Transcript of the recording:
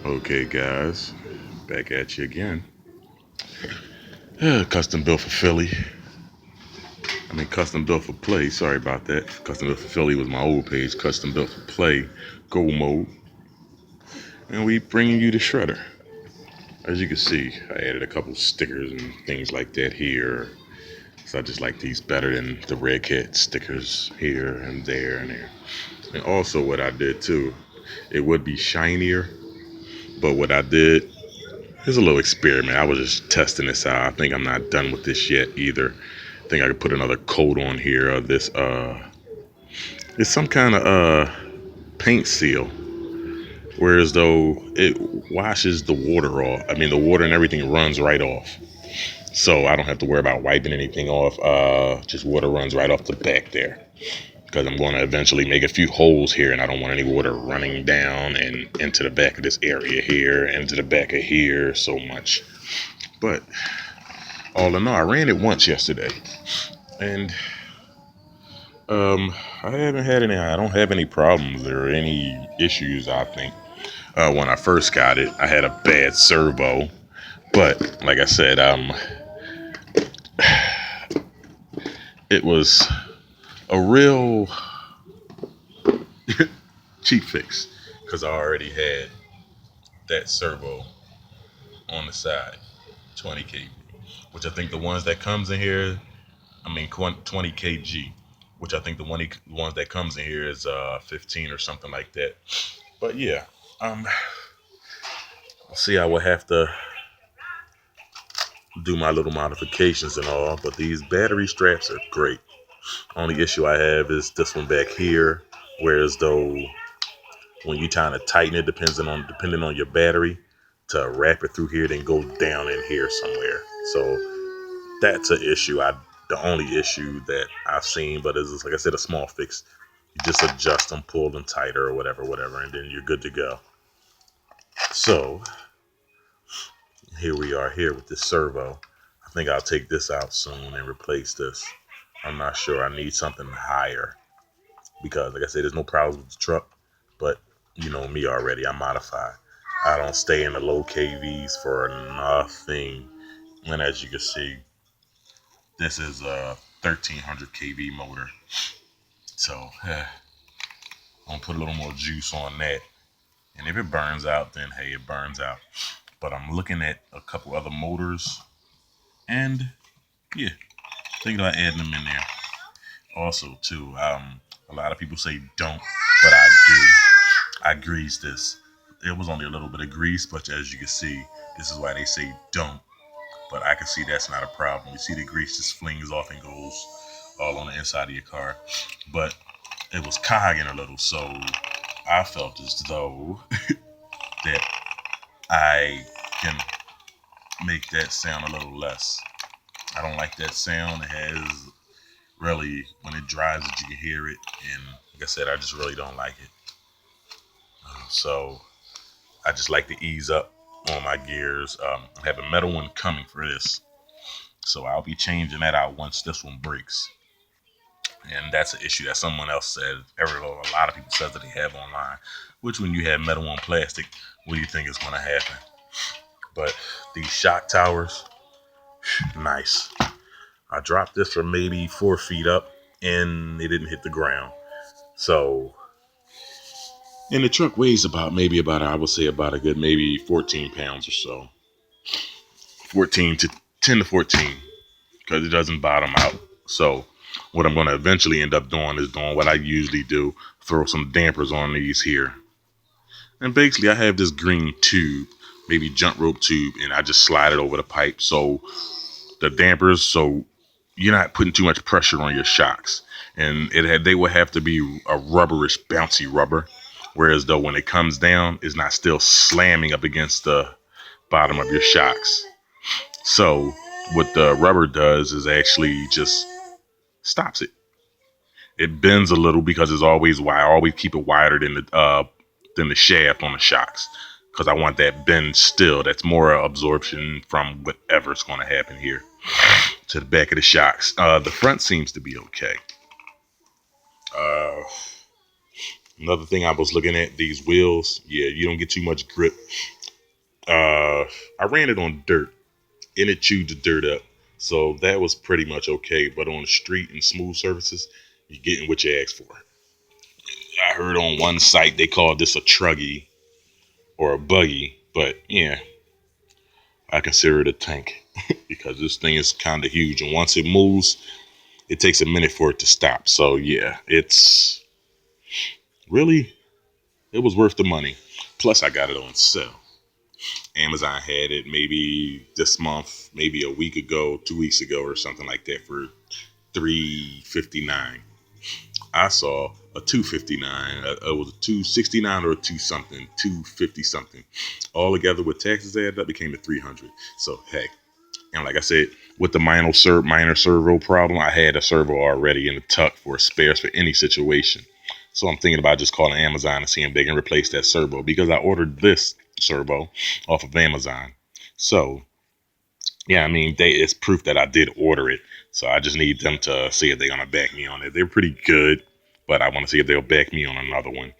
Okay, guys, back at you again. Custom built for Philly. Custom built for play. Sorry about that. Custom built for Philly was my old page. Custom built for play, go mode, and we bringing you the shredder. As you can see, I added a couple stickers and things like that here. So I just like these better than the Redcat stickers here and there and there. And also, what I did too, it would be shinier, but what I did, here's a little experiment. I was just testing this out. I think I'm not done with this yet either. I think I could put another coat on here of this it's some kind of paint seal. Whereas though it washes the water off. The water and everything runs right off. So I don't have to worry about wiping anything off. Just water runs right off the back there. Because I'm going to eventually make a few holes here, and I don't want any water running down and into the back of this area here, into the back of here so much. But all in all, I ran it once yesterday, and I haven't had any. I don't have any problems or any issues. I think when I first got it, I had a bad servo, but like I said, it was a real cheap fix because I already had that servo on the side, 20 kV, which I think the ones that comes in here, 20 kg, which I think the ones that comes in here is 15 or something like that. But yeah, see, I will have to do my little modifications and all, but these battery straps are great. Only issue I have is this one back here, whereas though when you kind of tighten it, depending on your battery, to wrap it through here, then go down in here somewhere. So that's an issue. The only issue that I've seen, but it's like I said, a small fix. You just adjust them, pull them tighter or whatever, and then you're good to go. So here we are here with this servo. I think I'll take this out soon and replace this. I'm not sure. I need something higher because, like I said, there's no problems with the truck, but you know me already. I modify. I don't stay in the low KVs for nothing. And as you can see, this is a 1300 kV motor. So I'm gonna put a little more juice on that. And if it burns out, then hey, it burns out. But I'm looking at a couple other motors, and yeah, thinking about adding them in there. Also, too, a lot of people say don't, but I do. I greased this. It was only a little bit of grease, but as you can see, this is why they say don't. But I can see that's not a problem. You see the grease just flings off and goes all on the inside of your car. But it was cogging a little, so I felt as though that I can make that sound a little less. I don't like that sound. It has really, when it drives it, you can hear it. And like I said, I just really don't like it. So I just like to ease up on my gears. I have a metal one coming for this. So I'll be changing that out once this one breaks. And that's an issue that someone else said. A lot of people said that they have online. Which when you have metal on plastic, what do you think is going to happen? But these shock towers, nice. I dropped this from maybe 4 feet up and it didn't hit the ground. So, and the truck weighs I would say about a good maybe 14 pounds or so. 14 to 10 to 14 because it doesn't bottom out. So what I'm going to eventually end up doing is doing what I usually do, throw some dampers on these here. And basically I have this green tube, maybe jump rope tube, and I just slide it over the pipe. So the dampers, so you're not putting too much pressure on your shocks. And they would have to be a rubberish, bouncy rubber. Whereas though when it comes down, it's not still slamming up against the bottom of your shocks. So what the rubber does is actually just stops it. It bends a little because it's always wide. I always keep it wider than the shaft on the shocks because I want that bend still. That's more absorption from whatever's going to happen here to the back of the shocks. The front seems to be okay. Another thing I was looking at, these wheels, yeah, you don't get too much grip. I ran it on dirt and it chewed the dirt up. So that was pretty much okay. But on the street and smooth surfaces, you're getting what you asked for. I heard on one site they called this a truggy or a buggy, but yeah, I consider it a tank because this thing is kind of huge. And once it moves, it takes a minute for it to stop. So yeah, it's really, it was worth the money. Plus, I got it on sale. Amazon had it maybe this month, maybe a week ago, 2 weeks ago, or something like that for $359. I saw a 259. It was a 269 or a two something, 250 something. All together with taxes added up became a 300. So heck, and like I said, with the minor servo problem, I had a servo already in the tuck for spares for any situation. So I'm thinking about just calling Amazon and seeing if they can replace that servo because I ordered this servo off of Amazon. So yeah, I mean, it's proof that I did order it. So I just need them to see if they're gonna back me on it. They're pretty good, but I want to see if they'll back me on another one.